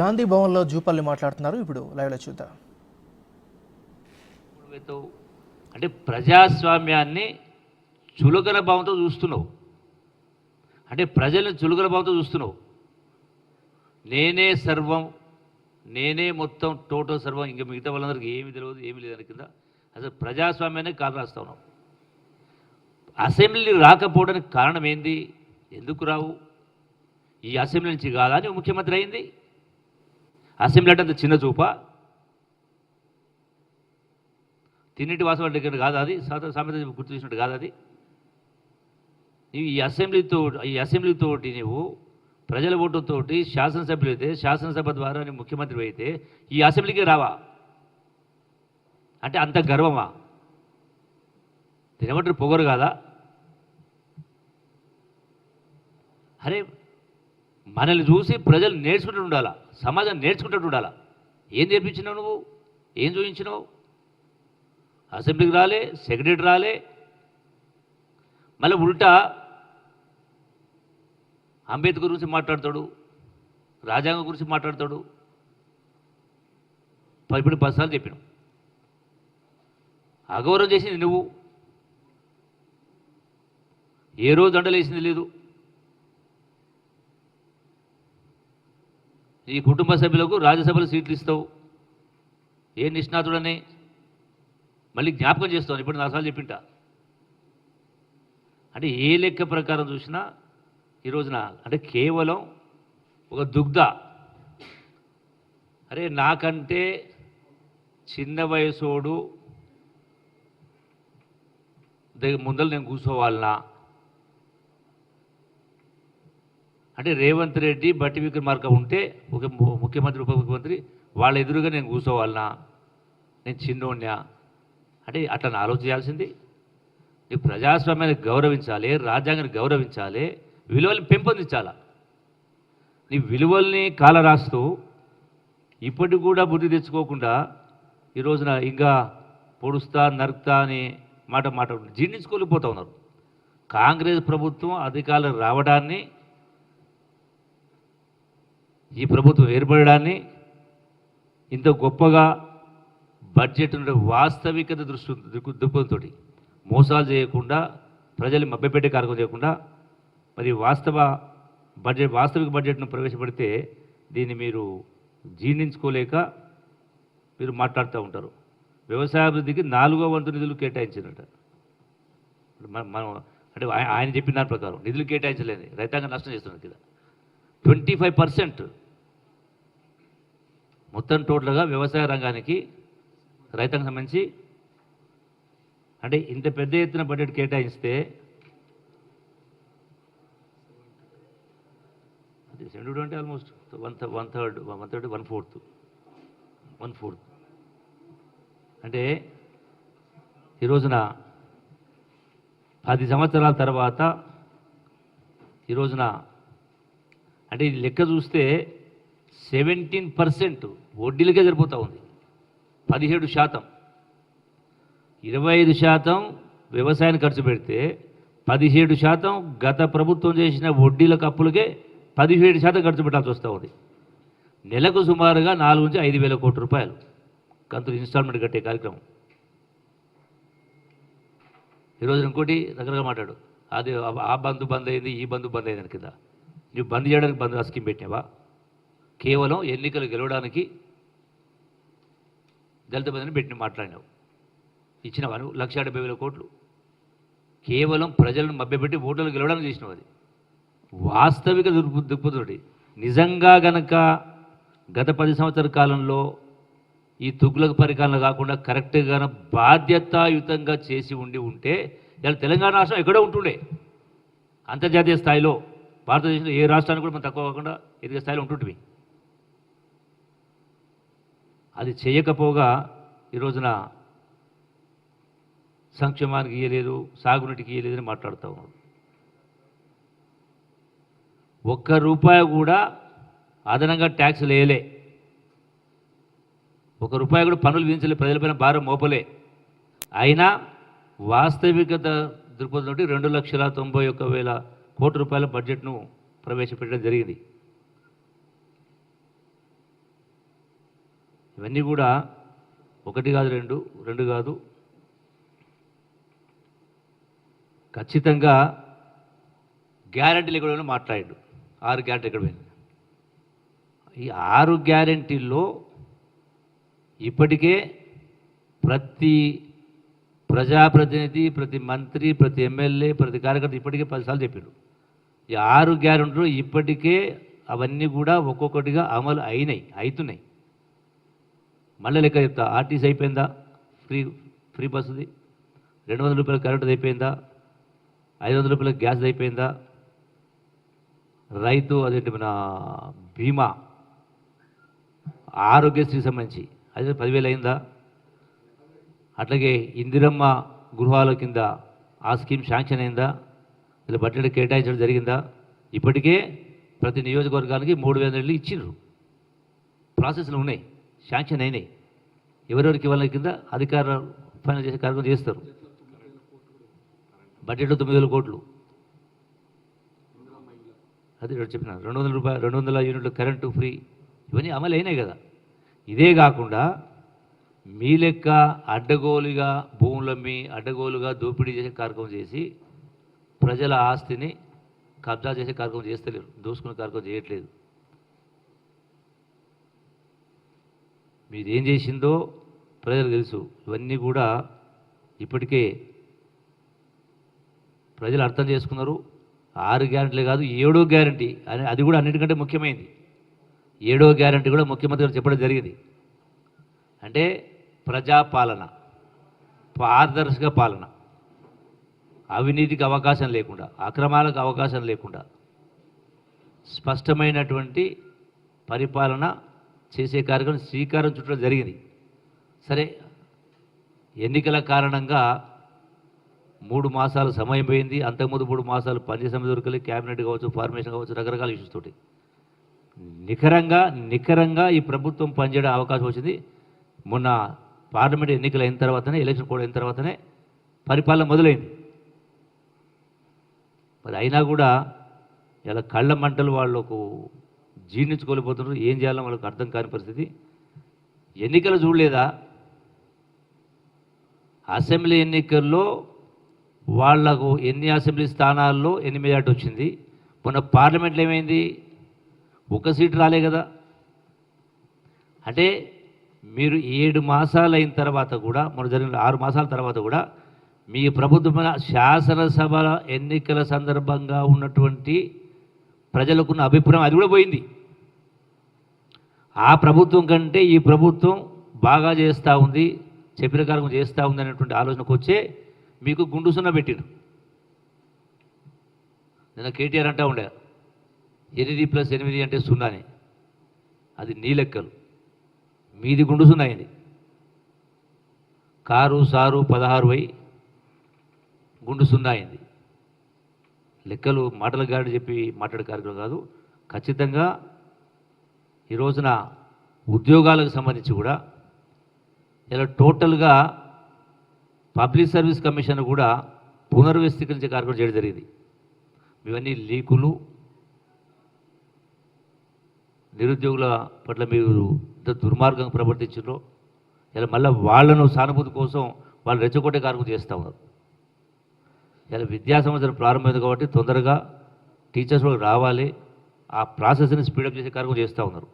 గాంధీ భవన్లో జూపల్లి మాట్లాడుతున్నారు. ఇప్పుడు లైవ్లో చూద్దాం. అంటే ప్రజాస్వామ్యాన్ని చులకన భావంతో చూస్తున్నావు, అంటే ప్రజల్ని చులకన భావంతో చూస్తున్నావు. నేనే సర్వం, నేనే మొత్తం, టోటల్ సర్వం, ఇంకా మిగతా వాళ్ళందరికీ ఏమి తెలియదు, ఏమి లేదని కింద అసలు ప్రజాస్వామ్యాన్ని కాలు రాస్తా ఉన్నావు. అసెంబ్లీ రాకపోవడానికి కారణం ఏంది? ఎందుకు రావు? ఈ అసెంబ్లీ నుంచి కాదా నువ్వు ముఖ్యమంత్రి అయింది? అసెంబ్లీ అంటే అంత చిన్న చూపా? తిన్నింటి వాసం దగ్గర కాదు అది, సామెత గుర్తు చేసినట్టు కాదు అది. నీవు ఈ అసెంబ్లీతోటి నువ్వు ప్రజల ఓటుతోటి శాసనసభ్యులు అయితే, శాసనసభ ద్వారా నువ్వు ముఖ్యమంత్రి అయితే ఈ అసెంబ్లీకి రావా? అంటే అంత గర్వమా? తినబట్టి పొగరు కాదా? అరే మనల్ని చూసి ప్రజలు నేర్చుకుంటూ ఉండాలా, సమాజం నేర్చుకుంటూ ఉండాలా. ఏం నేర్పించినావు నువ్వు? ఏం చూపించినావు? అసెంబ్లీకి రాలే, సెక్రటరీ రాలే, మళ్ళీ ఉల్టా అంబేద్కర్ గురించి మాట్లాడతాడు, రాజ్యాంగం గురించి మాట్లాడతాడు. ఇప్పుడు 10 సార్లు చెప్పినావు. అగౌరవం చేసింది నువ్వు. ఏ రోజు దండలేసింది లేదు. ఈ కుటుంబ సభ్యులకు రాజ్యసభలో సీట్లు ఇస్తావు, ఏ నిష్ణాతుడని మళ్ళీ జ్ఞాపకం చేస్తావు. ఇప్పుడు 4 సార్లు చెప్పింటా. అంటే ఏ లెక్క ప్రకారం చూసినా ఈ రోజున అంటే కేవలం ఒక దుగ్ధ, అరే నాకంటే చిన్న వయసోడు ముందర నేను కూర్చోవాలనా? అంటే రేవంత్ రెడ్డి, బట్టి విక్రమార్క ఉంటే ఒక ముఖ్యమంత్రి, ఉప ముఖ్యమంత్రి, వాళ్ళ ఎదురుగా నేను కూర్చోవాలనా? నేను చిన్నోడ్నా? అంటే అట్లా ఆలోచించాల్సింది. నీకు ప్రజాస్వామ్యాన్ని గౌరవించాలి, రాజ్యాంగాన్ని గౌరవించాలి, విలువల్ని పెంపొందించాలా. నీ విలువల్ని కాలరాస్తూ ఇప్పటికి కూడా బుద్ధి తెచ్చుకోకుండా ఈ రోజున ఇంకా పొడుస్తా, నరుకుతా అని మాట జీర్ణించుకోలేకపోతా ఉన్నారు. కాంగ్రెస్ ప్రభుత్వం అధికారులు రావడాన్ని, ఈ ప్రభుత్వం ఏర్పడడాన్ని, ఇంత గొప్పగా బడ్జెట్ ఉండే వాస్తవికత దృక్పథంతో మోసాలు చేయకుండా, ప్రజలు మభ్యపెట్టే కార్యక్రమం చేయకుండా మరి వాస్తవిక బడ్జెట్ను ప్రవేశపెడితే దీన్ని మీరు జీర్ణించుకోలేక మీరు మాట్లాడుతూ ఉంటారు. వ్యవసాయాభివృద్ధికి 4వ వంతు నిధులు కేటాయించినట్ట. మనం అంటే ఆయన చెప్పిన దాని ప్రకారం నిధులు కేటాయించలేదు, రైతాంగం నష్టం చేస్తున్నారు కదా. 25% మొత్తం టోటల్గా వ్యవసాయ రంగానికి, రైతాంగం సంబంధించి అంటే ఇంత పెద్ద ఎత్తున బడ్జెట్ కేటాయిస్తే అది 70 అంటే ఆల్మోస్ట్ 1/4 అంటే ఈ రోజున 10 సంవత్సరాల తర్వాత ఈ రోజున అంటే ఇది లెక్క చూస్తే 17% వడ్డీలకే సరిపోతూ ఉంది. 17%, 25% వ్యవసాయానికి ఖర్చు పెడితే 17% గత ప్రభుత్వం చేసిన వడ్డీలకు అప్పులకే 17% ఖర్చు పెట్టాల్సి వస్తూ ఉంది. నెలకు సుమారుగా 4 నుంచి 5 వేల కోట్ల రూపాయలు కంతులు ఇన్స్టాల్మెంట్ కట్టే కార్యక్రమం. ఈరోజు ఇంకోటి దగ్గరగా మాట్లాడు, అది ఆ బంధు బంద్ అయింది, ఈ బంధు బంద్ అయిందని కదా. నువ్వు బంద్ చేయడానికి బంధు స్కీమ్ పెట్టినావా? కేవలం ఎన్నికలు గెలవడానికి దళిత బంధుని పెట్టి మాట్లాడినావు. ఇచ్చినవా నువ్వు 1,70,000 కోట్లు? కేవలం ప్రజలను మభ్యపెట్టి ఓటర్లు గెలవడానికి చేసినావు. అది వాస్తవిక దృక్పథంతోటి నిజంగా గనక గత 10 సంవత్సరాల కాలంలో ఈ తుగ్లక్ పరిపాలన కాకుండా కరెక్ట్గా బాధ్యతాయుతంగా చేసి ఉంటే ఇలా తెలంగాణ రాష్ట్రం ఎక్కడో ఉంటుండే. అంతర్జాతీయ స్థాయిలో భారతదేశంలో ఏ రాష్ట్రానికి కూడా మనం తక్కువ కాకుండా ఎదిగే స్థాయిలో ఉంటుంటివి. అది చేయకపోగా ఈ రోజున సంక్షేమానికి ఇయ్యలేదు, సాగునీటికి ఇయ్యలేదని మాట్లాడుతూ ఉన్నాడు. ₹1 కూడా అదనంగా ట్యాక్సులు వేయలే, ₹1 కూడా పన్నులు విధించలే, ప్రజలపైన భారం మోపలే. అయినా వాస్తవికత దృక్పథంతో 2,91,000 కోట్ల రూపాయల బడ్జెట్ను ప్రవేశపెట్టడం జరిగింది. ఇవన్నీ కూడా ఒకటి కాదు, రెండు కాదు, ఖచ్చితంగా గ్యారంటీలు ఎక్కడ మాట్లాడాడు. 6 గ్యారంటీలు ఎక్కడ పోయింది? ఈ 6 గ్యారంటీల్లో ఇప్పటికే ప్రతి ప్రజాప్రతినిధి, ప్రతి మంత్రి, ప్రతి ఎమ్మెల్యే, ప్రతి కార్యకర్త ఇప్పటికే 10 సార్లు చెప్పారు. ఈ 6 గ్యారంటీలు ఇప్పటికే అవన్నీ కూడా ఒక్కొక్కటిగా అమలు అవుతున్నాయి. మళ్ళీ లెక్క చెప్తా. ఆర్టీసీ అయిపోయిందా? ఫ్రీ బస్సుది. 200 రూపాయల కరెంటుది అయిపోయిందా? 500 రూపాయల గ్యాస్ అయిపోయిందా? రైతు అదేంటి మన బీమా, ఆరోగ్యశ్రీకి సంబంధించి అది 10,000 అయిందా? అట్లాగే ఇందిరమ్మ గృహాల కింద ఆ స్కీమ్ శాంక్షన్ అయిందా? ఇలా బడ్జెట్ కేటాయించడం జరిగిందా? ఇప్పటికే ప్రతి నియోజకవర్గానికి 3,000 ఇళ్ళు ఇచ్చిండ్రు. ప్రాసెస్లు ఉన్నాయి, శాంక్షన్ అయినాయి. ఎవరెవరికి ఇవ్వాలని కింద అధికారులు ఫైనల్ చేసే కార్యక్రమం చేస్తారు. బడ్జెట్లో 9,000 కోట్లు. అది చెప్పిన 200 రూపాయలు, 200 యూనిట్లు కరెంటు ఫ్రీ, ఇవన్నీ అమలు అయినాయి కదా. ఇదే కాకుండా మీ లెక్క అడ్డగోలుగా భూములమ్మి అడ్డగోలుగా దోపిడీ చేసే కార్యక్రమం చేసి ప్రజల ఆస్తిని కబ్జా చేసే కార్యక్రమం చేస్తలేరు, దోసుకునే కార్యక్రమం చేయట్లేదు. మీరేం చేసిందో ప్రజలు తెలుసు. ఇవన్నీ కూడా ఇప్పటికే ప్రజలు అర్థం చేసుకున్నారు. 6 గ్యారెంటీలే కాదు, 7వ గ్యారెంటీ అని, అది కూడా అన్నిటికంటే ముఖ్యమైనది. 7వ గ్యారెంటీ కూడా ముఖ్యమంత్రి గారు చెప్పడం జరిగింది. అంటే ప్రజాపాలన, పారదర్శక పాలన, అవినీతికి అవకాశం లేకుండా, అక్రమాలకు అవకాశం లేకుండా స్పష్టమైనటువంటి పరిపాలన చేసే కార్యక్రమం శ్రీకారం చుట్టడం జరిగింది. సరే, ఎన్నికల కారణంగా 3 మాసాలు సమయం పోయింది. అంతకుముందు 3 మాసాలు పనిచేసే దొరకలేదు. క్యాబినెట్ కావచ్చు, ఫార్మేషన్ కావచ్చు, రకరకాల ఇష్యూస్ తోటి నికరంగా ఈ ప్రభుత్వం పనిచేయడం అవకాశం వచ్చింది. మొన్న పార్లమెంట్ ఎన్నికలు అయిన తర్వాతనే, ఎలక్షన్ కోడ్ అయిన తర్వాతనే పరిపాలన మొదలైంది. మరి అయినా కూడా ఇలా కళ్ళ మంటలు వాళ్ళకు జీర్ణించుకోలేకపోతున్నారు. ఏం చేయాలో వాళ్ళకు అర్థం కాని పరిస్థితి. ఎన్నికలు చూడలేదా? అసెంబ్లీ ఎన్నికల్లో వాళ్లకు ఎన్ని అసెంబ్లీ స్థానాల్లో 8 మెజార్టీ వచ్చింది. మొన్న పార్లమెంట్లో ఏమైంది? 1 సీటు రాలే కదా. అంటే మీరు 7 మాసాలు అయిన తర్వాత కూడా, మొన్న జరిగిన 6 మాసాల తర్వాత కూడా మీ ప్రభుత్వమైన శాసనసభ ఎన్నికల సందర్భంగా ఉన్నటువంటి ప్రజలకున్న అభిప్రాయం అది కూడా పోయింది. ఆ ప్రభుత్వం కంటే ఈ ప్రభుత్వం బాగా చేస్తూ ఉంది, చెప్పిన కార్యక్రమం చేస్తూ ఉంది అనేటువంటి ఆలోచనకు వచ్చే మీకు గుండు సున్నా పెట్టిరు. నిన్న కేటీఆర్ అంటూ ఉండే 8+8 అంటే 0 అని. అది నీ లెక్కలు, మీది గుండు సున్నా అయింది. కారు సారు 16 గుండు సున్నా అయింది. లెక్కలు మాటల గాడి చెప్పి మాట్లాడే కార్యక్రమం కాదు. ఖచ్చితంగా ఈ రోజున ఉద్యోగాలకు సంబంధించి కూడా ఇలా టోటల్గా పబ్లిక్ సర్వీస్ కమిషన్ కూడా పునర్వ్యవస్థీకరించే కార్యక్రమం చేయడం జరిగింది. ఇవన్నీ లీకులు, నిరుద్యోగుల పట్ల మీరు ఎంత దుర్మార్గంగా ప్రవర్తించారో, ఇలా మళ్ళీ వాళ్ళను సానుభూతి కోసం వాళ్ళు రెచ్చగొట్టే కార్యక్రమం చేస్తూ ఉన్నారు. ఇలా విద్యా సంవత్సరం ప్రారంభమైంది కాబట్టి తొందరగా టీచర్స్ కూడా రావాలి, ఆ ప్రాసెస్ని స్పీడప్ చేసే కార్యక్రమం చేస్తూ ఉన్నారు.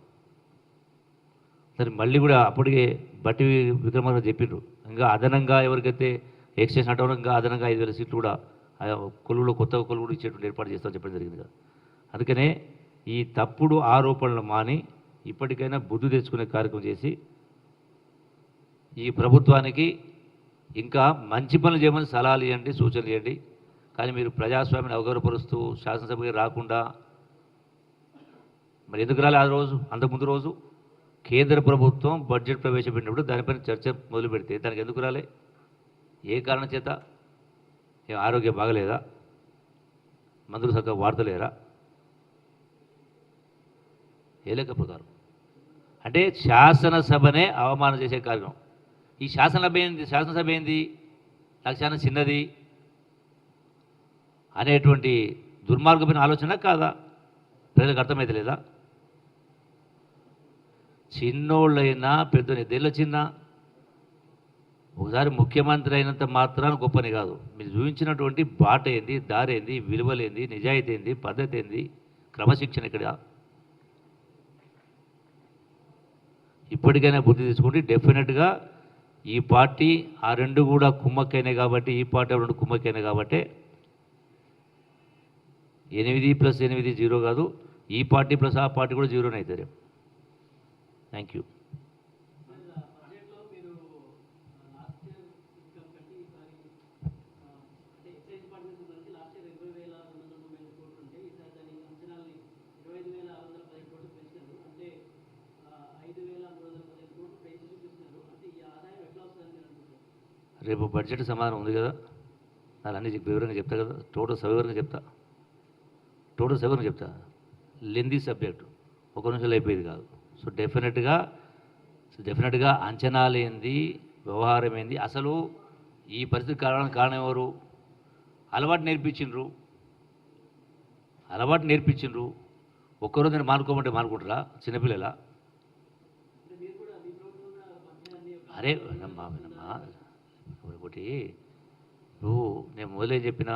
సరే, మళ్ళీ కూడా అప్పటికే బట్టి విక్రమార్క చెప్పిండ్రు, ఇంకా అదనంగా ఎవరికైతే ఎక్స్టెన్షన్ అటవడం ఇంకా అదనంగా 5,000 సీట్లు కూడా కొలువులో కొత్తగా కొలువులు ఇచ్చేటువంటి ఏర్పాటు చేస్తామని చెప్పడం జరిగింది కదా. అందుకనే ఈ తప్పుడు ఆరోపణలు మాని ఇప్పటికైనా బుద్ధి తెచ్చుకునే కార్యక్రమం చేసి ఈ ప్రభుత్వానికి ఇంకా మంచి పనులు చేయమని సలహాలు ఇవ్వండి, సూచనలు ఇవ్వండి. కానీ మీరు ప్రజాస్వామ్యాన్ని అవగౌరవపరుస్తూ శాసనసభకి రాకుండా మరి ఎందుకు రాలే? ఆ రోజు అంతకుముందు రోజు కేంద్ర ప్రభుత్వం బడ్జెట్ ప్రవేశపెట్టినప్పుడు దానిపైన చర్చ మొదలు పెడితే దానికి ఎందుకు రాలే? ఏ కారణం చేత? ఆరోగ్యం బాగలేదా? మందులు చక్కగా వాడతలేరా? ఏ లెక్క ప్రకారం? అంటే శాసనసభనే అవమానం చేసే కార్యక్రమం. ఈ శాసనసభ ఏంది? నాకు చాలా చిన్నది అనేటువంటి దుర్మార్గమైన ఆలోచన కాదా? ప్రజలకు అర్థమైతే లేదా? చిన్నోళ్ళైనా పెద్ద దేనిలో చిన్న ఒకసారి ముఖ్యమంత్రి అయినంత మాత్రాన గొప్పని కాదు. మీరు చూపించినటువంటి బాట ఏంది, దారేంది, విలువలేంది, నిజాయితీ ఏంది, పద్ధతి ఏంది, క్రమశిక్షణ ఇక్కడ ఇప్పటికైనా బుద్ధి తీసుకుంటే డెఫినెట్గా ఈ పార్టీ ఆ రెండు కూడా కుమ్మక్కైనాయి కాబట్టి, ఈ పార్టీ ఆ రెండు కుమ్మక్కైనాయి కాబట్టి 8+8 0 కాదు, ఈ పార్టీ ప్లస్ ఆ పార్టీ కూడా 0 అవుతారు. Thank you. రేపు బడ్జెట్ సమాధానం ఉంది కదా, నాకు అన్నీ వివరంగా చెప్తా కదా, టోటల్ సవివరంగా చెప్తా. లెందీ సబ్జెక్టు ఒక నిమిషంలో అయిపోయేది కాదు. సో డెఫినెట్గా అంచనాలు ఏంది, వ్యవహారం ఏంది, అసలు ఈ పరిస్థితి కారణం ఎవరు? అలవాటు నేర్పించిండ్రు. ఒక్కరోజు నేను మానుకోమంటే మానుకుంటారా చిన్నపిల్లల? అరే వినమ్మా ఒకటి నువ్వు నేను మొదలేం చెప్పిన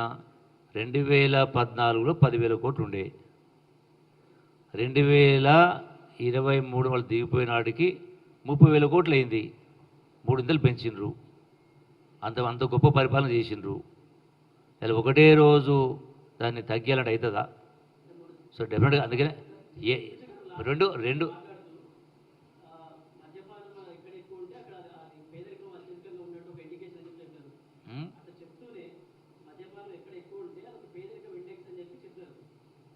2014లో 10,000 కోట్లు ఉండే, 2023 వాళ్ళు దిగిపోయిన నాటికి 30,000 కోట్లు అయింది. 3 పెంచిండ్రు. అంత గొప్ప పరిపాలన చేసిండ్రు. ఇలా ఒకటే రోజు దాన్ని తగ్గాలంటే అవుతుందా? సో డెఫినెట్గా అందుకనే రెండు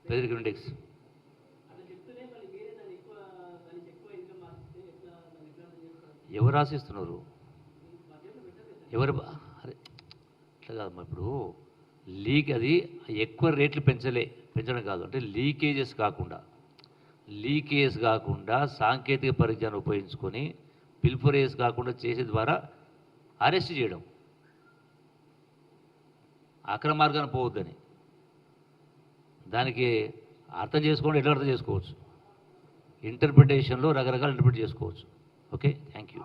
పేదరికం ఇండెక్స్ ఎవరు ఆశిస్తున్నారు? ఎవరు? అరే అట్లా కాదమ్మా. ఇప్పుడు అది ఎక్కువ రేట్లు పెంచడం కాదు, అంటే లీకేజెస్ కాకుండా సాంకేతిక పరిజ్ఞానం ఉపయోగించుకొని పిల్ఫరేజ్ కాకుండా చేసే ద్వారా అరెస్ట్ చేయడం, అక్రమ మార్గాన్ని పోవద్దని. దానికి అర్థం చేసుకోండి, ఎట్లా అర్థం చేసుకోవచ్చు, ఇంటర్ప్రిటేషన్లో రకరకాల ఇంటర్ప్రిట్ చేసుకోవచ్చు. Okay, thank you.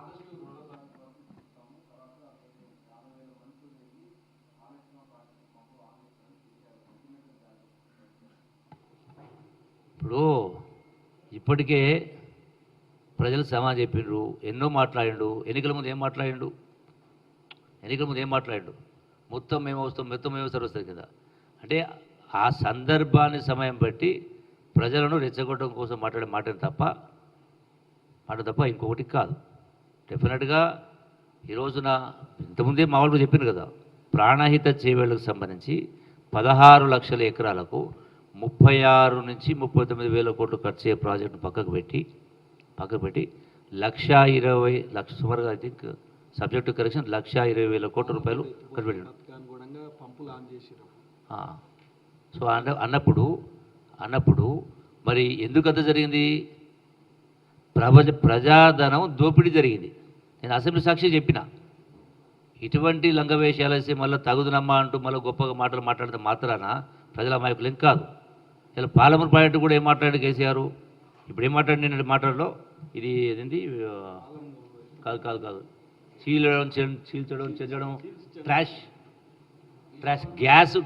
ఇప్పుడు ఇప్పటికే ప్రజలు సమాధానం చెప్పిండ్రు, ఎన్నో మాట్లాడిండు. ఎన్నికల ముందు ఏం మాట్లాడిండు? మొత్తం మేము వస్తుంది కదా. అంటే ఆ సందర్భాన్ని సమయం బట్టి ప్రజలను రెచ్చగొట్టడం కోసం మాట్లాడే మాట తప్ప ఇంకొకటి కాదు. డెఫినెట్గా ఈ రోజున ఇంతకుముందే మా వాళ్ళు చెప్పారు కదా, ప్రాణహిత చేవేళ్లకు సంబంధించి 16 లక్షల ఎకరాలకు 36 నుంచి 39 వేల కోట్లు ఖర్చు అయ్యే ప్రాజెక్టును పక్కకు పెట్టి 1,20,00,000 సుమారుగా ఐ థింక్ సబ్జెక్టు కరెక్షన్ 1,20,000 కోట్ల రూపాయలు ఖర్చు పెట్టాడు. సో అన్నప్పుడు మరి ఎందుకంత జరిగింది? ప్రజాధనం దోపిడీ జరిగింది. నేను అసెంబ్లీ సాక్షి చెప్పిన, ఇటువంటి లంగవేషాలు వేసి మళ్ళీ తగుదనమ్మా అంటూ మళ్ళీ గొప్పగా మాట్లాడితే మాత్రాన ప్రజల అమాయకులు ఏం కాదు. ఇలా పాలమూరు ప్రాజెక్టు కూడా ఏం మాట్లాడాడు కేసీఆర్? ఇప్పుడు ఏం మాట్లాడి నేను మాట్లాడలో ఇది ఏంటి కాదు చీల్చడం ట్రాష్ గ్యాసు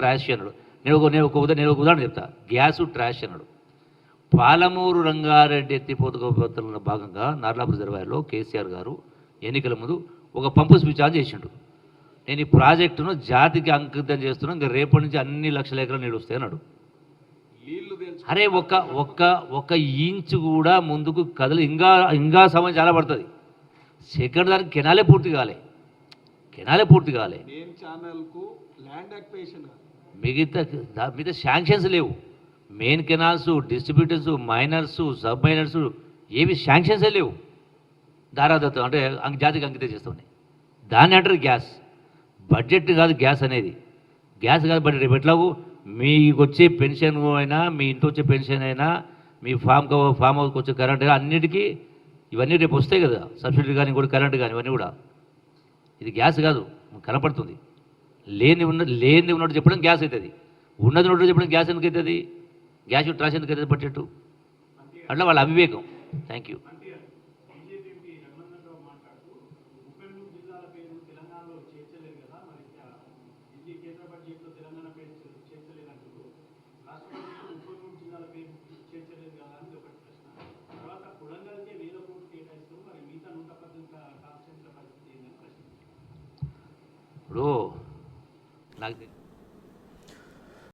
ట్రాష్ అన్నాడు. నేను ఒక ఉదాహరణ చెప్తా. గ్యాసు ట్రాష్ అన్నాడు. పాలమూరు రంగారెడ్డి ఎత్తిపోతల భాగంగా నార్లాపూర్ రిజర్వాయర్లో కేసీఆర్ గారు ఎన్నికల ముందు ఒక పంపు స్విచ్ ఆన్ చేసిండు. నేను ఈ ప్రాజెక్టును జాతికి అంకితం చేస్తున్నాను, ఇంకా రేపటి నుంచి అన్ని లక్షల ఎకరాలు నీళ్ళు వస్తాయి అన్నాడు. అరే ఒక్క ఇంచు కూడా ముందుకు కదలు, ఇంకా సమయం చాలా పడుతుంది. సెకండ్ దానికి కెనాలే పూర్తి కాలే. మిగతా శాంక్షన్స్ లేవు. Main canals, distributors, minors, sub minors ఏవి శాంక్షన్సే లేవు. దారాదత్తం అంటే జాతికి అంకితం చేస్తుంది. దాన్ని అంటారు గ్యాస్. బడ్జెట్ కాదు గ్యాస్ అనేది. గ్యాస్ కాదు బడ్జెట్. రేపు ఎట్లాగూ మీకు వచ్చే పెన్షన్ అయినా, మీ ఇంట్లో వచ్చే పెన్షన్ అయినా, మీ ఫామ్ హౌస్కి వచ్చే కరెంట్ అన్నిటికీ ఇవన్నీ రేపు వస్తాయి కదా, సబ్సిడీ కానీ ఇంకోటి కరెంట్ కానీ ఇవన్నీ కూడా. ఇది గ్యాస్ కాదు, కనపడుతుంది. లేని ఉన్నట్టు చెప్పడం గ్యాస్ అవుతుంది, ఉన్నది ఉన్నట్టు చెప్పడం గ్యాస్ ఎందుకు అవుతుంది? గ్యాస్ ట్రాష్ ఎందుకు అవుతుంది బడ్జెట్? అట్లా వాళ్ళ అవివేకం. Thank you. BJP MP Raghunandan Rao మాట్లాడుతూ 33 జిల్లాల పేరు తెలంగాణలో చేర్చలేదు కదా, మరి ఢిల్లీ కేంద్ర బడ్జెట్లో తెలంగాణ పేరు చేర్చలేదంటూ రాష్ట్ర బడ్జెట్లో 33 జిల్లాల పేరు చేర్చలేదు కదా అని ఒకటి ప్రశ్న. తర్వాత కొడంగల్కే 1000 కోట్లు కేటాయిస్తూ మరి మిగతా 118 కాన్స్టిట్యూన్సీల పరిస్థితి ఏందని ప్రశ్న. ఇప్పుడు నాకు